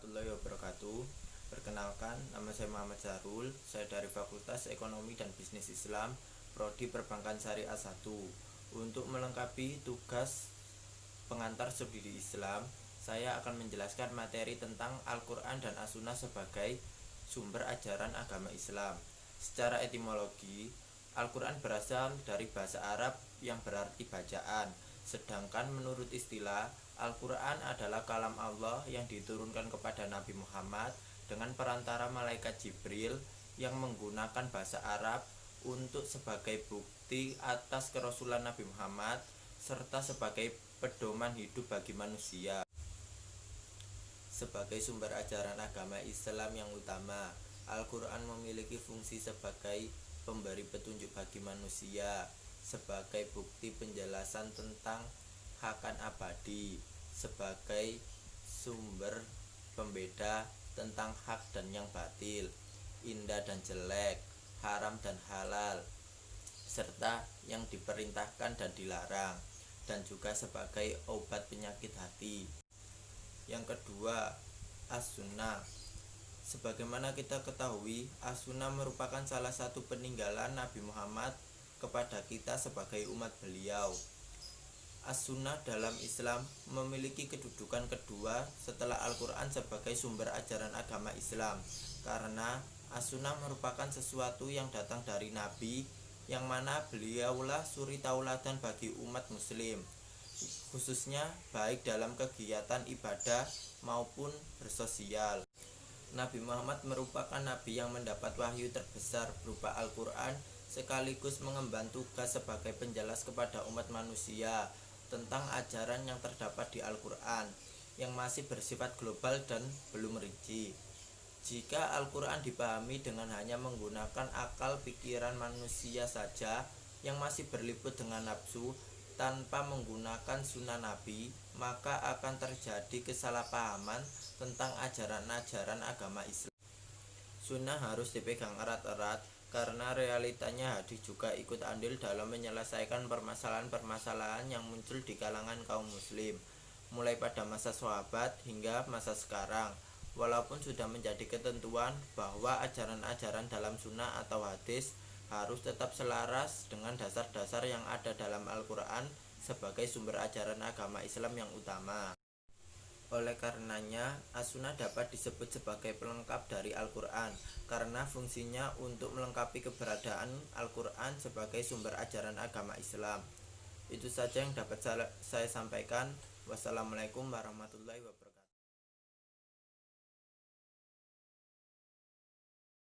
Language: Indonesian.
warahmatullahi wabarakatuh. Perkenalkan, nama saya Muhammad Zarul. Saya dari Fakultas Ekonomi dan Bisnis Islam, Prodi Perbankan Syariah 1. Untuk melengkapi tugas pengantar subsidi Islam, saya akan menjelaskan materi tentang Al-Quran dan As-Sunnah sebagai sumber ajaran agama Islam. Secara etimologi, Al-Quran berasal dari bahasa Arab yang berarti bacaan. Sedangkan menurut istilah, Al-Quran adalah kalam Allah yang diturunkan kepada Nabi Muhammad dengan perantara malaikat Jibril yang menggunakan bahasa Arab untuk sebagai bukti atas kerasulan Nabi Muhammad serta sebagai pedoman hidup bagi manusia. Sebagai sumber ajaran agama Islam yang utama, Al-Quran memiliki fungsi sebagai pemberi petunjuk bagi manusia, sebagai bukti penjelasan tentang hakikat abadi, sebagai sumber pembeda tentang hak dan yang batil, indah dan jelek, haram dan halal, serta yang diperintahkan dan dilarang, dan juga sebagai obat penyakit hati. Yang kedua, As-Sunnah. Sebagaimana kita ketahui, As-Sunnah merupakan salah satu peninggalan Nabi Muhammad kepada kita sebagai umat beliau. As-Sunnah dalam Islam memiliki kedudukan kedua setelah Al-Quran sebagai sumber ajaran agama Islam, karena As-Sunnah merupakan sesuatu yang datang dari Nabi, yang mana beliaulah suri tauladan bagi umat muslim, khususnya baik dalam kegiatan ibadah maupun bersosial. Nabi Muhammad merupakan nabi yang mendapat wahyu terbesar berupa Al-Quran, sekaligus mengemban tugas sebagai penjelas kepada umat manusia tentang ajaran yang terdapat di Al-Quran, yang masih bersifat global dan belum rinci. Jika Al-Quran dipahami dengan hanya menggunakan akal pikiran manusia saja yang masih berlimput dengan nafsu, tanpa menggunakan sunnah Nabi, maka akan terjadi kesalahpahaman tentang ajaran-ajaran agama Islam. Sunnah harus dipegang erat-erat, karena realitanya hadis juga ikut andil dalam menyelesaikan permasalahan-permasalahan yang muncul di kalangan kaum muslim, mulai pada masa sahabat hingga masa sekarang. Walaupun sudah menjadi ketentuan bahwa ajaran-ajaran dalam sunnah atau hadis harus tetap selaras dengan dasar-dasar yang ada dalam Al-Quran sebagai sumber ajaran agama Islam yang utama. Oleh karenanya, As-Sunnah dapat disebut sebagai pelengkap dari Al-Quran, karena fungsinya untuk melengkapi keberadaan Al-Quran sebagai sumber ajaran agama Islam. Itu saja yang dapat saya sampaikan. Wassalamualaikum warahmatullahi wabarakatuh.